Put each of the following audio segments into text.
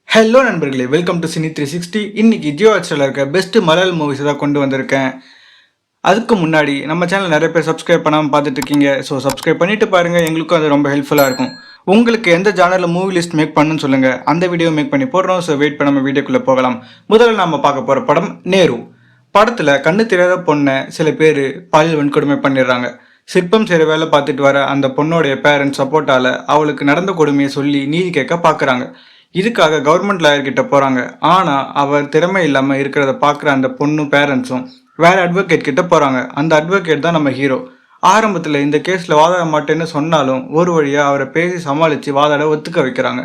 Hello நண்பர்களே, welcome to cine 360. இன்னைக்கு ஜியோ ஹாட்ஸ்டாரில் இருக்க பெஸ்ட் மலையாள மூவிஸ் தான் கொண்டு வந்திருக்கேன். அதுக்கு முன்னாடி நம்ம சேனல் நிறைய பேர் சப்ஸ்கிரைப் பண்ணாமல் பார்த்துட்டு இருக்கீங்க. ஸோ சப்ஸ்கிரைப் பண்ணிட்டு பாருங்கள், எங்களுக்கும் அது ரொம்ப ஹெல்ப்ஃபுல்லாக இருக்கும். உங்களுக்கு எந்த ஜானரில் மூவி லிஸ்ட் மேக் பண்ணுன்னு சொல்லுங்கள், அந்த வீடியோ மேக் பண்ணி போடுறோம். ஸோ வெயிட் பண்ணாமல் வீடியோக்குள்ளே போகலாம். முதல்ல நம்ம பார்க்க போகிற படம் நேரு. படத்தில் கண்ணு தெரியாத பொண்ணை சில பேர் பாலியல் வன்கொடுமை பண்ணிடுறாங்க. சிற்பம் செய்கிற வேலை பார்த்துட்டு வர அந்த பொண்ணோடைய பேரண்ட்ஸ் சப்போர்ட்டால் அவளுக்கு நடந்த கொடுமையை சொல்லி நீதி கேட்க பார்க்குறாங்க. இதுக்காக கவர்மெண்ட் லாயர் கிட்ட போகிறாங்க. ஆனால் அவர் திறமை இல்லாமல் இருக்கிறத பார்க்குற அந்த பொண்ணு பேரண்ட்ஸும் வேற அட்வொகேட் கிட்ட போகிறாங்க. அந்த அட்வொகேட் தான் நம்ம ஹீரோ. ஆரம்பத்தில் இந்த கேஸில் வாதாட மாட்டேன்னு சொன்னாலும் ஒரு வழியாக அவரை பேசி சமாளித்து வாதாட ஒத்துக்க வைக்கிறாங்க.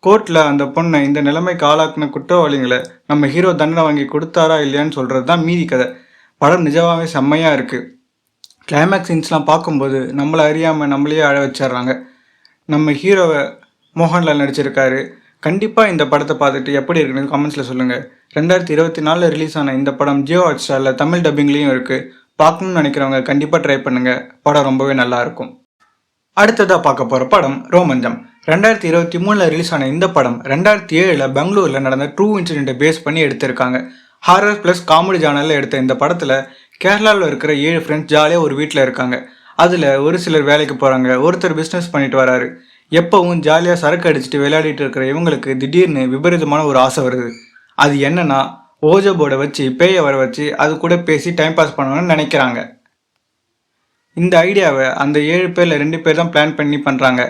கோர்ட்டில் அந்த பொண்ணை இந்த நிலைமைக்கு ஆளாக்குன குற்றவாளிகளை நம்ம ஹீரோ தண்டனை வாங்கி கொடுத்தாரா இல்லையான்னு சொல்கிறது தான் மீதி கதை. படம் நிஜமாவே செம்மையாக இருக்குது. கிளைமேக்ஸ் சீன்ஸ்லாம் பார்க்கும்போது நம்மளை அறியாமல் நம்மளையே அழ வச்சிடுறாங்க. நம்ம ஹீரோவை மோகன்லால் நடிச்சிருக்காரு. கண்டிப்பாக இந்த படத்தை பார்த்துட்டு எப்படி இருக்குன்னு கமெண்ட்ஸில் சொல்லுங்கள். 2024 ரிலீஸ் ஆன இந்த படம் ஜியோ ஹாட்ஸ்டாரில் தமிழ் டப்பிங்லேயும் இருக்குது. பார்க்கணும்னு நினைக்கிறவங்க கண்டிப்பாக ட்ரை பண்ணுங்கள். படம் ரொம்பவே நல்லாயிருக்கும். அடுத்ததாக பார்க்க போகிற படம் ரோமஞ்சம். 2023 ரிலீஸ் ஆன இந்த படம் 2007 பெங்களூரில் நடந்த ட்ரூ இன்சிடென்ட்டை பேஸ் பண்ணி எடுத்திருக்காங்க. ஹாரர் ப்ளஸ் காமெடி ஜானரில் எடுத்த இந்த படத்தில் கேரளாவில் இருக்கிற 7 ஃப்ரெண்ட்ஸ் ஜாலியாக ஒரு வீட்டில் இருக்காங்க. அதில் ஒரு சிலர் வேலைக்கு போகிறாங்க, ஒருத்தர் பிஸ்னஸ் பண்ணிட்டு வராரு. எப்பவும் ஜாலியாக சரக்கு அடிச்சுட்டு விளையாடிட்டு இருக்கிற இவங்களுக்கு திடீர்னு விபரீதமான ஒரு ஆசை வருது. அது என்னன்னா, ஓஜோ போர்டை வச்சு பேயை வர வச்சு அது கூட பேசி டைம் பாஸ் பண்ணணும்னு நினைக்கிறாங்க. இந்த ஐடியாவை அந்த 7 பேரில் 2 பேர் தான் பிளான் பண்ணி பண்ணுறாங்க.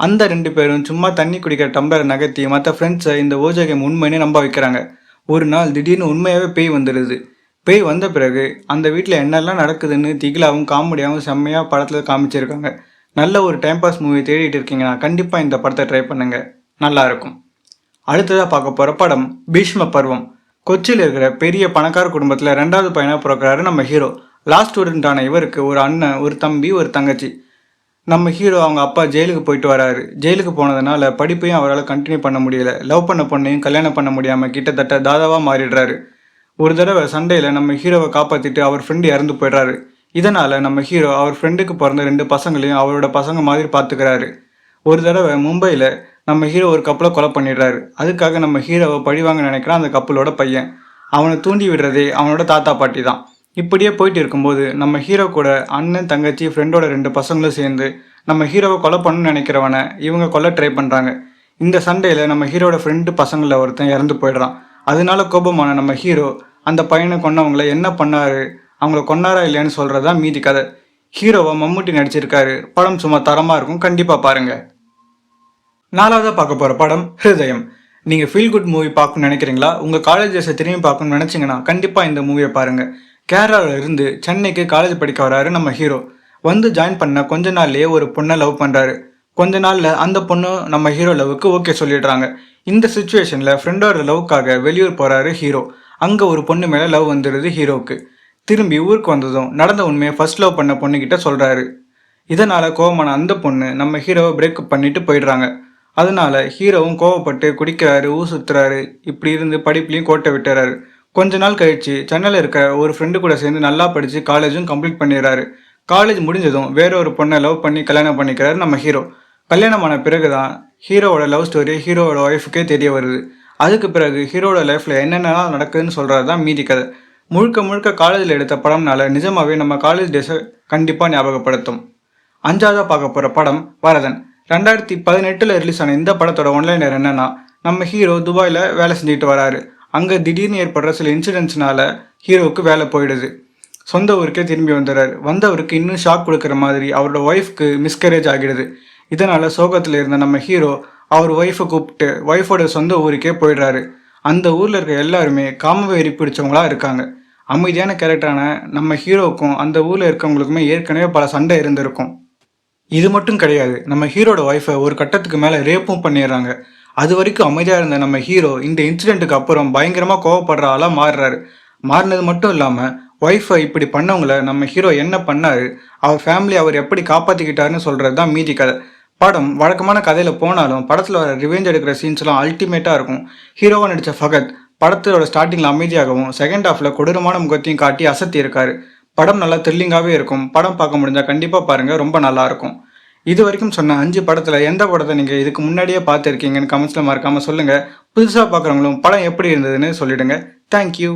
அந்த 2 பேரும் சும்மா தண்ணி குடிக்கிற டம்ளரை நகர்த்தி மற்ற ஃப்ரெண்ட்ஸை இந்த ஓஜோ கேம் உண்மைன்னு நம்ப வைக்கிறாங்க. ஒரு நாள் திடீர்னு உண்மையாகவே பேய் வந்துடுது. பேய் வந்த பிறகு அந்த வீட்டில் என்னெல்லாம் நடக்குதுன்னு திகிலாவும் காமெடியாகவும் செம்மையாக படத்தில் காமிச்சிருக்காங்க. நல்ல ஒரு டைம் பாஸ் மூவி தேடிட்டு இருக்கீங்கன்னா கண்டிப்பாக இந்த படத்தை ட்ரை பண்ணுங்கள், நல்லாயிருக்கும். அடுத்ததாக பார்க்க போகிற படம் பீஷ்ம பருவம். கொச்சியில் இருக்கிற பெரிய பணக்கார குடும்பத்தில் 2வது பையனாக பிறக்கிறாரு நம்ம ஹீரோ. லாஸ்ட் ஸ்டூடெண்ட்டான இவருக்கு ஒரு அண்ணன், ஒரு தம்பி, ஒரு தங்கச்சி. நம்ம ஹீரோ அவங்க அப்பா ஜெயிலுக்கு போயிட்டு வராரு. ஜெயிலுக்கு போனதுனால படிப்பையும் அவரால் கண்டினியூ பண்ண முடியல. லவ் பண்ண பொண்ணையும் கல்யாணம் பண்ண முடியாமல் கிட்டத்தட்ட தாதாவாக மாறிடுறாரு. ஒரு தடவை சண்டையில் நம்ம ஹீரோவை காப்பாற்றிட்டு அவர் ஃப்ரெண்டு இறந்து போயிடுறாரு. இதனால் நம்ம ஹீரோ அவர் ஃப்ரெண்டுக்கு பிறந்த 2 பசங்களையும் அவரோட பசங்க மாதிரி பார்த்துக்கிறாரு. ஒரு தடவை மும்பையில் நம்ம ஹீரோ ஒரு கப்பலை கொலை பண்ணிடுறாரு. அதுக்காக நம்ம ஹீரோவை பழிவாங்க நினைக்கிறான் அந்த கப்பலோட பையன். அவனை தூண்டி விடுறதே அவனோட தாத்தா பாட்டி தான். இப்படியே போயிட்டு இருக்கும்போது நம்ம ஹீரோ கூட அண்ணன், தங்கச்சி, ஃப்ரெண்டோட 2 பசங்களும் சேர்ந்து நம்ம ஹீரோவை கொலை பண்ணணும்னு நினைக்கிறவனை இவங்க கொல்ல ட்ரை பண்ணுறாங்க. இந்த சண்டையில் நம்ம ஹீரோட ஃப்ரெண்டு பசங்களில் ஒருத்தன் இறந்து போயிடுறான். அதனால கோபமான நம்ம ஹீரோ அந்த பையனை கொன்னவங்களை என்ன பண்ணாரு, அவங்கள கொன்னாரா இல்லையான்னு சொல்கிறது தான் மீதி கதை. ஹீரோவை மம்முட்டி நடிச்சிருக்காரு. படம் சும்மா தரமாக இருக்கும், கண்டிப்பாக பாருங்கள். 4வதாக பார்க்க போகிற படம் ஹிருதயம். நீங்கள் ஃபீல் குட் மூவி பார்க்கணும்னு நினைக்கிறீங்களா? உங்கள் காலேஜ் டேஸை திரும்பி பார்க்கணும்னு நினச்சிங்கன்னா கண்டிப்பாக இந்த மூவியை பாருங்கள். கேரளாவில் இருந்து சென்னைக்கு காலேஜ் படிக்க வராரு நம்ம ஹீரோ. வந்து ஜாயின் பண்ண கொஞ்ச நாள்லேயே ஒரு பொண்ணை லவ் பண்ணுறாரு. கொஞ்ச நாளில் அந்த பொண்ணு நம்ம ஹீரோ லவ்வுக்கு ஓகே சொல்லிடுறாங்க. இந்த சுச்சுவேஷனில் ஃப்ரெண்டோட லவ்வுக்காக வெளியூர் போகிறாரு ஹீரோ. அங்கே ஒரு பொண்ணு மேலே லவ் வந்துடுது ஹீரோவுக்கு. திரும்பி ஊருக்கு வந்ததும் நடந்த உண்மையை ஃபர்ஸ்ட் லவ் பண்ண பொண்ணுக்கிட்ட சொல்கிறாரு. இதனால் கோவமான அந்த பொண்ணு நம்ம ஹீரோவை பிரேக்கப் பண்ணிட்டு போயிடுறாங்க. அதனால ஹீரோவும் கோவப்பட்டு குடிக்கிறாரு, ஊர் சுற்றுறாரு. இப்படி இருந்து படிப்புலையும் கோட்டை விட்டுறாரு. கொஞ்ச நாள் கழிச்சு சென்னையில் இருக்க ஒரு ஃப்ரெண்டு கூட சேர்ந்து நல்லா படித்து காலேஜும் கம்ப்ளீட் பண்ணிடுறாரு. காலேஜ் முடிஞ்சதும் வேற ஒரு பொண்ணை லவ் பண்ணி கல்யாணம் பண்ணிக்கிறாரு நம்ம ஹீரோ. கல்யாணமான பிறகு தான் ஹீரோவோட லவ் ஸ்டோரி ஹீரோவோட ஒய்ஃபுக்கே தெரிய வருது. அதுக்கு பிறகு ஹீரோட லைஃப்பில் என்னென்னலாம் நடக்குதுன்னு சொல்கிறது தான் மீதி கதை. முழுக்க முழுக்க காலேஜில் எடுத்த படம்னால நிஜமாவே நம்ம காலேஜ் டேஸை கண்டிப்பாக ஞாபகப்படுத்தும். 5வதாக பார்க்க போகிற படம் வரதன். 2018 ரிலீஸ் ஆன இந்த படத்தோட ஒன்லைனர் என்னன்னா, நம்ம ஹீரோ துபாயில் வேலை செஞ்சுட்டு வராரு. அங்கே திடீர்னு ஏற்படுற சில இன்சிடென்ட்ஸ்னால ஹீரோவுக்கு வேலை போயிடுது. சொந்த ஊருக்கே திரும்பி வந்துடுறாரு. வந்தவருக்கு இன்னும் ஷாக் கொடுக்குற மாதிரி அவரோட ஒய்ஃப்க்கு மிஸ்கரேஜ் ஆகிடுது. இதனால் சோகத்தில் இருந்த நம்ம ஹீரோ அவர் ஒய்ஃபை கூப்பிட்டு ஒய்ஃபோட சொந்த ஊருக்கே போயிடுறாரு. அந்த ஊரில் இருக்க எல்லாருமே காமவெறி பிடிச்சவங்களா இருக்காங்க. அமைதியான கேரக்டரான நம்ம ஹீரோவுக்கும் அந்த ஊரில் இருக்கவங்களுக்குமே ஏற்கனவே பல சண்டை இருந்திருக்கும். இது மட்டும் கிடையாது, நம்ம ஹீரோட ஒய்ஃபை ஒரு கட்டத்துக்கு மேலே ரேப்பும் பண்ணிடுறாங்க. அது வரைக்கும் அமைதியாக இருந்த நம்ம ஹீரோ இந்த இன்சிடெண்ட்டுக்கு அப்புறம் பயங்கரமாக கோவப்படுற ஆளாக மாறுறாரு. மாறினது மட்டும் இல்லாமல் ஒய்ஃபை இப்படி பண்ணவங்கள நம்ம ஹீரோ என்ன பண்ணாரு, அவர் ஃபேமிலி அவர் எப்படி காப்பாற்றிக்கிட்டாருன்னு சொல்கிறது தான் மீதி கதை. படம் வழக்கமான கதையில் போனாலும் படத்தில் வர ரிவெஞ்ச் எடுக்கிற சீன்ஸ்லாம் அல்டிமேட்டாக இருக்கும். ஹீரோவாக நடித்த ஃபகத் படத்தோட ஸ்டார்டிங்கில் அமைதியாகவும் செகண்ட் ஹாஃபில் கொடூரமான முகத்தையும் காட்டி அசத்தி இருக்காரு. படம் நல்லா த்ரில்லிங்காகவே இருக்கும். படம் பார்க்க முடிஞ்சால் கண்டிப்பாக பாருங்கள், ரொம்ப நல்லாயிருக்கும். இது வரைக்கும் சொன்ன 5 படத்தில் எந்த படத்தை நீங்கள் இதுக்கு முன்னாடியே பார்த்துருக்கீங்கன்னு கமெண்ட்ஸில் மறக்காமல் சொல்லுங்கள். புதுசாக பார்க்குறவங்களும் படம் எப்படி இருந்ததுன்னு சொல்லிடுங்க. தேங்க்யூ.